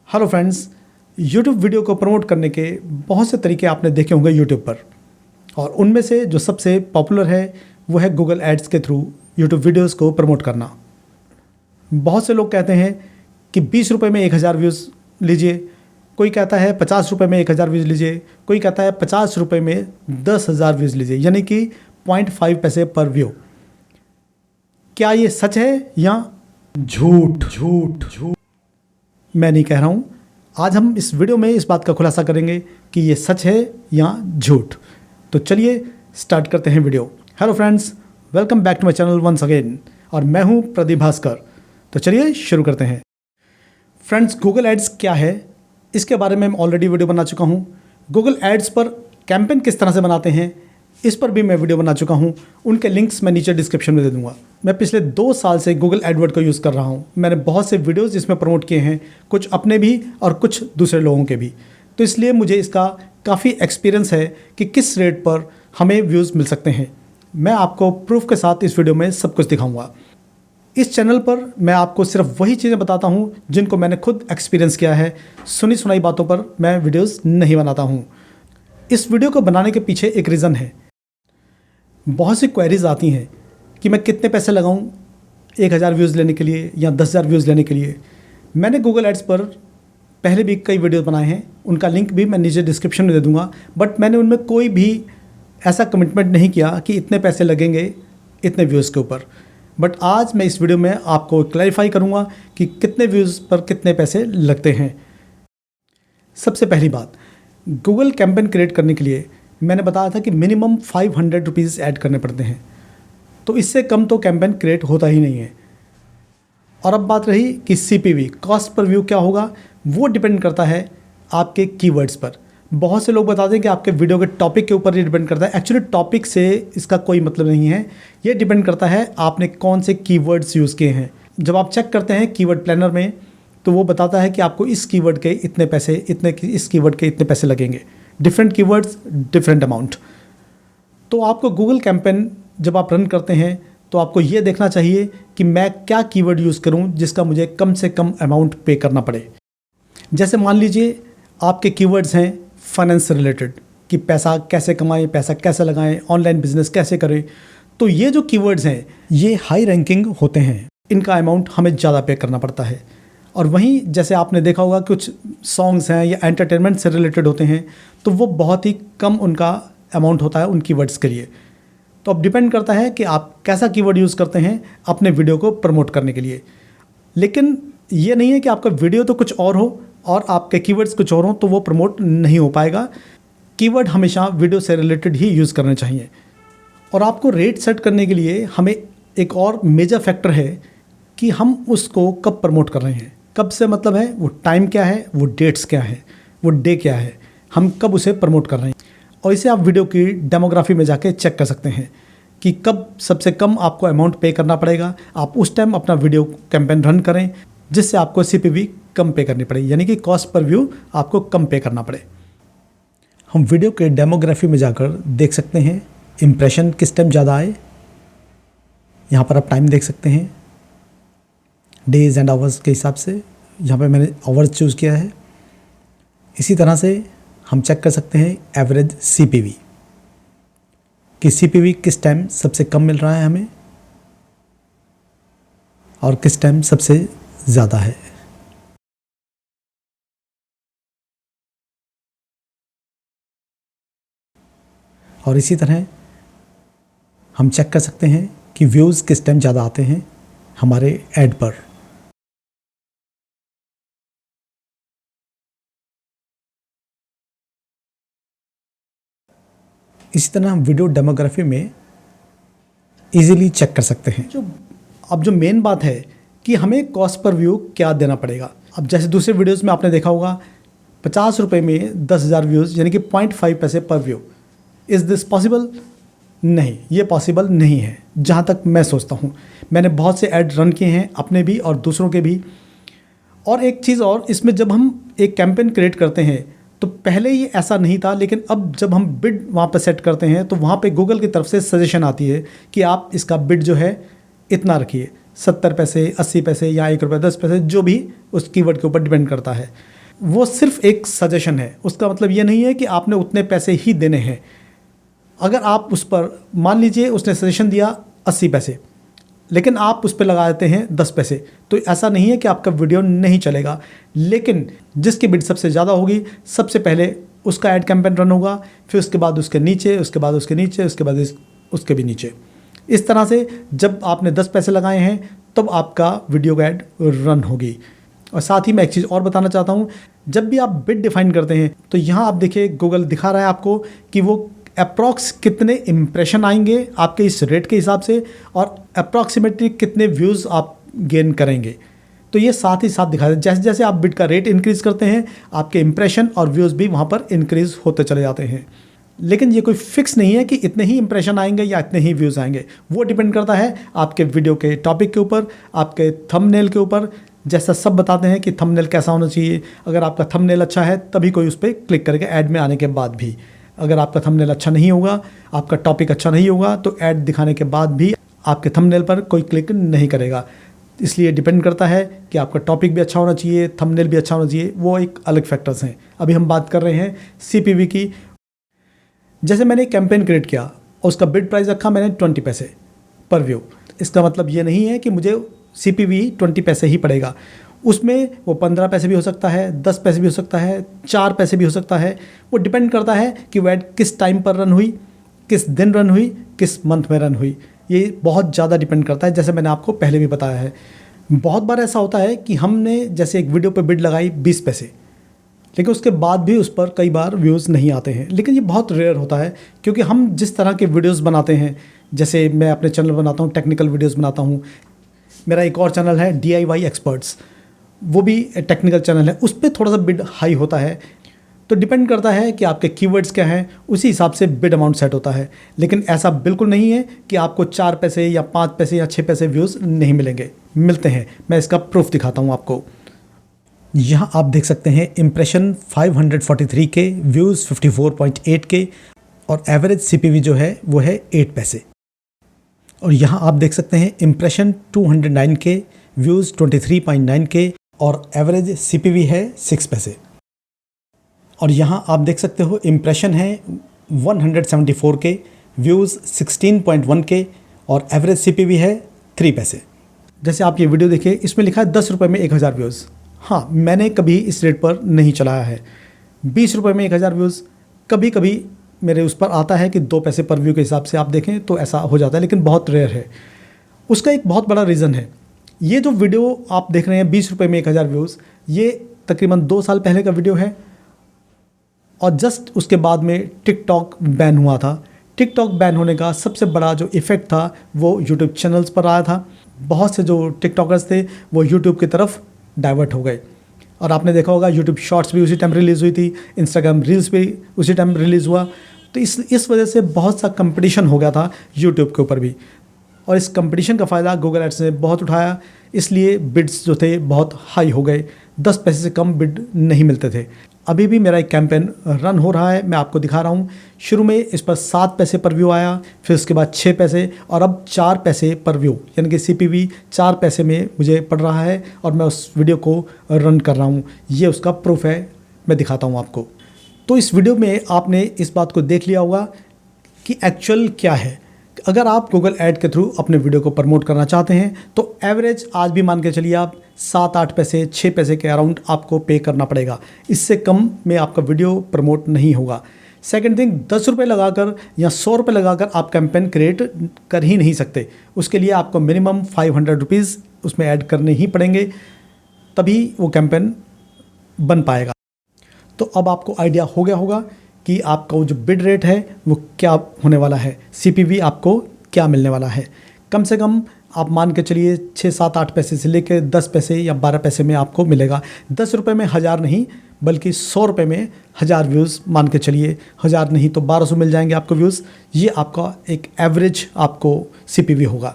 Hello friends, YouTube video को promote करने के बहुत से तरीके आपने देखे होंगे यूट्यूब पर, और उनमें से जो सबसे पॉपुलर है वो है गूगल एड्स के थ्रू यूट्यूब वीडियोस को प्रमोट करना। बहुत से लोग कहते हैं कि 20 रुपये में 1000 व्यूज़ लीजिए, कोई कहता है 50 रुपये में 1000 व्यूज़ लीजिए, कोई कहता है 50 रुपये में 10,000 व्यूज़ लीजिए, यानी कि 0.5 पैसे पर व्यू। क्या ये सच है या झूठ? मैं नहीं कह रहा हूँ। आज हम इस वीडियो में इस बात का खुलासा करेंगे कि ये सच है या झूठ। तो चलिए स्टार्ट करते हैं video. Hello friends, welcome back to my channel once again, और मैं हूँ प्रदीप भास्कर। तो चलिए शुरू करते हैं। फ्रेंड्स, गूगल एड्स क्या है इसके बारे में मैं ऑलरेडी वीडियो बना चुका हूँ। गूगल एड्स पर कैंपेन किस तरह से बनाते हैं इस पर भी मैं वीडियो बना चुका हूँ। उनके लिंक्स मैं नीचे डिस्क्रिप्शन में दे दूँगा। मैं पिछले 2 साल से गूगल एडवर्ड को यूज़ कर रहा हूँ। मैंने बहुत से वीडियोज़ इसमें प्रमोट किए हैं, कुछ अपने भी और कुछ दूसरे लोगों के भी। तो इसलिए मुझे इसका काफ़ी एक्सपीरियंस है कि किस रेट पर हमें व्यूज़ मिल सकते हैं। मैं आपको प्रूफ के साथ इस वीडियो में सब कुछ दिखाऊँगा। इस चैनल पर मैं आपको सिर्फ वही चीज़ें बताता हूँ जिनको मैंने खुद एक्सपीरियंस किया है। सुनी सुनाई बातों पर मैं वीडियोज़ नहीं बनाता हूँ। इस वीडियो को बनाने के पीछे एक रीज़न है। बहुत सी क्वेरीज आती हैं कि मैं कितने पैसे लगाऊं 1000 व्यूज़ लेने के लिए या 10,000 व्यूज़ लेने के लिए। मैंने गूगल एड्स पर पहले भी कई वीडियो बनाए हैं, उनका लिंक भी मैं नीचे डिस्क्रिप्शन में दे दूंगा। बट मैंने उनमें कोई भी ऐसा कमिटमेंट नहीं किया कि इतने पैसे लगेंगे इतने व्यूज़ के ऊपर। बट आज मैं इस वीडियो में आपको क्लैरिफाई करूँगा कि कितने व्यूज़ पर कितने पैसे लगते हैं। सबसे पहली बात, गूगल कैंपेन क्रिएट करने के लिए मैंने बताया था कि मिनिमम 500 रुपीज़ ऐड करने पड़ते हैं, तो इससे कम तो कैंपेन क्रिएट होता ही नहीं है। और अब बात रही कि CPV, कॉस्ट पर व्यू, क्या होगा, वो डिपेंड करता है आपके कीवर्ड्स पर। बहुत से लोग बताते हैं कि आपके वीडियो के टॉपिक के ऊपर ये डिपेंड करता है। एक्चुअली टॉपिक से इसका कोई मतलब नहीं है, ये डिपेंड करता है आपने कौन से कीवर्ड्स यूज़ किए हैं। जब आप चेक करते हैं कीवर्ड प्लानर में, तो वो बताता है कि आपको इस कीवर्ड के इतने पैसे, इस कीवर्ड के इतने पैसे लगेंगे। Different keywords different amount. तो आपको गूगल कैंपेन जब आप रन करते हैं तो आपको ये देखना चाहिए कि मैं क्या कीवर्ड यूज़ करूं जिसका मुझे कम से कम अमाउंट पे करना पड़े। जैसे मान लीजिए आपके कीवर्ड्स हैं फाइनेंस से रिलेटेड, कि पैसा कैसे कमाएं, पैसा कैसे लगाएं, ऑनलाइन बिजनेस कैसे करें। तो ये जो कीवर्ड्स हैं ये हाई रैंकिंग होते हैं, इनका अमाउंट हमें ज़्यादा पे करना पड़ता है। और वहीं जैसे आपने देखा होगा कुछ सॉन्ग्स हैं या एंटरटेनमेंट से रिलेटेड होते हैं, तो वो बहुत ही कम उनका अमाउंट होता है उन कीवर्ड्स के लिए। तो अब डिपेंड करता है कि आप कैसा कीवर्ड यूज़ करते हैं अपने वीडियो को प्रमोट करने के लिए। लेकिन ये नहीं है कि आपका वीडियो तो कुछ और हो और आपके कीवर्ड्स कुछ और हो तो वो प्रमोट नहीं हो पाएगा। कीवर्ड हमेशा वीडियो से रिलेटेड ही यूज़ करने चाहिए। और आपको रेट सेट करने के लिए हमें एक और मेजर फैक्टर है कि हम उसको कब प्रमोट कर रहे हैं। कब से मतलब है वो टाइम क्या है, वो डेट्स क्या है, वो डे क्या है, हम कब उसे प्रमोट कर रहे हैं। और इसे आप वीडियो की डेमोग्राफी में जाके चेक कर सकते हैं कि कब सबसे कम आपको अमाउंट पे करना पड़ेगा। आप उस टाइम अपना वीडियो कैंपेन रन करें जिससे आपको CPV कम पे करनी पड़े, यानी कि कॉस्ट पर व्यू आपको कम पे करना पड़े। हम वीडियो के डेमोग्राफी में जाकर देख सकते हैं इम्प्रेशन किस टाइम ज़्यादा आए। यहाँ पर आप टाइम देख सकते हैं डेज़ एंड आवर्स के हिसाब से। यहाँ पे मैंने आवर्स चूज़ किया है। इसी तरह से हम चेक कर सकते हैं एवरेज CPV, कि CPV किस टाइम सबसे कम मिल रहा है हमें और किस टाइम सबसे ज़्यादा है। और इसी तरह हम चेक कर सकते हैं कि व्यूज़ किस टाइम ज़्यादा आते हैं हमारे ऐड पर। इसी तरह हम वीडियो डेमोग्राफी में इजीली चेक कर सकते हैं। जो मेन बात है कि हमें कॉस्ट पर व्यू क्या देना पड़ेगा। अब जैसे दूसरे वीडियोस में आपने देखा होगा 50 रुपये में 10,000 व्यूज़, यानी कि 0.5 पैसे पर व्यू। Is this possible? नहीं, ये पॉसिबल नहीं है जहाँ तक मैं सोचता हूँ। मैंने बहुत से ऐड रन किए हैं, अपने भी और दूसरों के भी। और एक चीज़ और, इसमें जब हम एक कैंपेन क्रिएट करते हैं तो पहले ये ऐसा नहीं था, लेकिन अब जब हम बिड वहाँ पर सेट करते हैं तो वहाँ पे गूगल की तरफ से सजेशन आती है कि आप इसका बिड जो है इतना रखिए, 70 पैसे, 80 पैसे या 1 रुपये 10 पैसे, जो भी उस कीवर्ड के ऊपर डिपेंड करता है। वो सिर्फ एक सजेशन है, उसका मतलब ये नहीं है कि आपने उतने पैसे ही देने हैं। अगर आप उस पर, मान लीजिए उसने सजेशन दिया 80 पैसे, लेकिन आप उस पर लगा देते हैं 10 पैसे, तो ऐसा नहीं है कि आपका वीडियो नहीं चलेगा। लेकिन जिसकी बिड सबसे ज़्यादा होगी, सबसे पहले उसका ऐड कैंपेन रन होगा, फिर उसके बाद उसके नीचे, उसके बाद उसके नीचे, उसके बाद उसके भी नीचे। इस तरह से जब आपने 10 पैसे लगाए हैं तब आपका वीडियो का ऐड रन होगी। और साथ ही मैं एक चीज़ और बताना चाहता हूँ, जब भी आप बिड डिफाइन करते हैं तो यहाँ आप देखिए गूगल दिखा रहा है आपको कि वो अप्रॉक्स कितने इम्प्रेशन आएंगे आपके इस रेट के हिसाब से, और अप्रॉक्सीमेटली कितने व्यूज़ आप गेन करेंगे। तो ये साथ ही साथ दिखा, जैसे जैसे आप बिड का रेट इंक्रीज़ करते हैं, आपके इंप्रेशन और व्यूज़ भी वहाँ पर इंक्रीज़ होते चले जाते हैं। लेकिन ये कोई फिक्स नहीं है कि इतने ही इंप्रेशन आएंगे या इतने ही व्यूज़ आएंगे। वो डिपेंड करता है आपके वीडियो के टॉपिक के ऊपर, आपके थंबनेल के ऊपर। जैसा सब बताते हैं कि थंबनेल कैसा होना चाहिए, अगर आपका थंबनेल अच्छा है तभी कोई उस पर क्लिक करके ऐड में आने के बाद भी। अगर आपका थंबनेल अच्छा नहीं होगा, आपका टॉपिक अच्छा नहीं होगा, तो ऐड दिखाने के बाद भी आपके थंबनेल पर कोई क्लिक नहीं करेगा। इसलिए डिपेंड करता है कि आपका टॉपिक भी अच्छा होना चाहिए, थंबनेल भी अच्छा होना चाहिए, वो एक अलग फैक्टर्स हैं। अभी हम बात कर रहे हैं CPV की। जैसे मैंने कैंपेन क्रिएट किया और उसका बिड प्राइस रखा मैंने 20 पैसे पर व्यू। इसका मतलब ये नहीं है कि मुझे CPV 20 पैसे ही पड़ेगा, उसमें वो 15 पैसे भी हो सकता है, 10 पैसे भी हो सकता है, 4 पैसे भी हो सकता है। वो डिपेंड करता है कि वो ऐड किस टाइम पर रन हुई, किस दिन रन हुई, किस मंथ में रन हुई। ये बहुत ज़्यादा डिपेंड करता है, जैसे मैंने आपको पहले भी बताया है। बहुत बार ऐसा होता है कि हमने जैसे एक वीडियो पर बिड लगाई 20 पैसे, लेकिन उसके बाद भी उस पर कई बार व्यूज़ नहीं आते हैं। लेकिन ये बहुत रेयर होता है, क्योंकि हम जिस तरह के वीडियोस बनाते हैं, जैसे मैं अपने चैनल बनाता हूँ, टेक्निकल वीडियोस बनाता हूँ। मेरा एक और चैनल है DIY एक्सपर्ट्स, वो भी टेक्निकल चैनल है, उस पर थोड़ा सा बिड हाई होता है। तो डिपेंड करता है कि आपके कीवर्ड्स क्या हैं, उसी हिसाब से बिड अमाउंट सेट होता है। लेकिन ऐसा बिल्कुल नहीं है कि आपको 4 पैसे या 5 पैसे या 6 पैसे व्यूज़ नहीं मिलेंगे, मिलते हैं। मैं इसका प्रूफ दिखाता हूँ आपको। यहाँ आप देख सकते हैं इम्प्रेशन 543 के, व्यूज़ 54.8 के, और एवरेज CPV जो है वो है 8 पैसे। और यहाँ आप देख सकते हैं इम्प्रेशन 209 के, व्यूज़ 23.9 के, और एवरेज CPV है 6 पैसे। और यहाँ आप देख सकते हो इम्प्रेशन है 174 के, व्यूज़ 16.1 के, और एवरेज CPV है 3 पैसे। जैसे आप ये वीडियो देखिए, इसमें लिखा है 10 रुपये में 1000 व्यूज़। हाँ, मैंने कभी इस रेट पर नहीं चलाया है। 20 रुपये में 1000 व्यूज़ कभी कभी मेरे उस पर आता है कि 2 पैसे पर व्यू के हिसाब से आप देखें तो ऐसा हो जाता है, लेकिन बहुत रेयर है। उसका एक बहुत बड़ा रीज़न है, ये जो वीडियो आप देख रहे हैं 20 रुपये में 1000 व्यूज़, ये तकरीबन 2 साल पहले का वीडियो है। और जस्ट उसके बाद में टिकटॉक बैन हुआ था। टिकटॉक बैन होने का सबसे बड़ा जो इफ़ेक्ट था वो यूट्यूब चैनल्स पर आया था। बहुत से जो टिकटॉकर्स थे वो यूट्यूब की तरफ डाइवर्ट हो गए। और आपने देखा होगा यूट्यूब शॉर्ट्स भी उसी टाइम रिलीज़ हुई थी, इंस्टाग्राम रील्स भी उसी टाइम रिलीज़ हुआ। तो इस वजह से बहुत सा कंपटीशन हो गया था यूट्यूब के ऊपर भी, और इस कंपटीशन का फ़ायदा गूगल एड्स ने बहुत उठाया। इसलिए बिड्स जो थे बहुत हाई हो गए, 10 पैसे से कम बिड नहीं मिलते थे। अभी भी मेरा एक कैंपेन रन हो रहा है, मैं आपको दिखा रहा हूँ। शुरू में इस पर 7 पैसे पर व्यू आया, फिर उसके बाद 6 पैसे, और अब 4 पैसे पर व्यू, यानी कि CPV 4 पैसे में मुझे पड़ रहा है, और मैं उस वीडियो को रन कर रहा हूँ। ये उसका प्रूफ है, मैं दिखाता हूँ आपको। तो इस वीडियो में आपने इस बात को देख लिया होगा कि एक्चुअल क्या है। अगर आप गूगल ऐड के थ्रू अपने वीडियो को प्रमोट करना चाहते हैं तो एवरेज आज भी मान के चलिए आप 7-8 पैसे 6 पैसे के अराउंड आपको पे करना पड़ेगा। इससे कम में आपका वीडियो प्रमोट नहीं होगा। सेकंड थिंग, 10 रुपये लगाकर या 100 रुपये लगाकर आप कैंपेन क्रिएट कर ही नहीं सकते। उसके लिए आपको मिनिमम 500 रुपीज़ उसमें ऐड करने ही पड़ेंगे, तभी वो कैंपेन बन पाएगा। तो अब आपको आइडिया हो गया होगा कि आपका वो जो बिड रेट है वो क्या होने वाला है, CPV आपको क्या मिलने वाला है। कम से कम आप मान के चलिए 6-7-8 पैसे से लेकर 10 पैसे या 12 पैसे में आपको मिलेगा। 10 रुपये में 1000 नहीं, बल्कि 100 रुपये में 1000 व्यूज़ मान के चलिए, 1000 नहीं तो 1200 मिल जाएंगे आपको व्यूज़। ये आपका एक एवरेज आपको CPV होगा।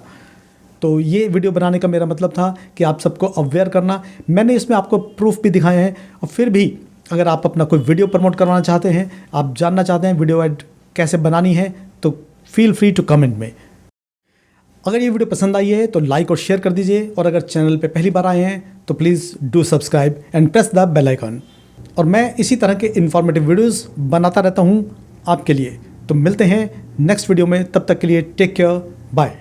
तो ये वीडियो बनाने का मेरा मतलब था कि आप सबको अवेयर करना। मैंने इसमें आपको प्रूफ भी दिखाए हैं, और फिर भी अगर आप अपना कोई वीडियो प्रमोट करवाना चाहते हैं, आप जानना चाहते हैं वीडियो ऐड कैसे बनानी है, तो फील फ्री टू कमेंट में। अगर ये वीडियो पसंद आई है तो लाइक और शेयर कर दीजिए, और अगर चैनल पे पहली बार आए हैं तो please do subscribe and press the bell icon. और मैं इसी तरह के इन्फॉर्मेटिव वीडियोस बनाता रहता हूँ आपके लिए। तो मिलते हैं नेक्स्ट वीडियो में, तब तक के लिए टेक केयर, बाय।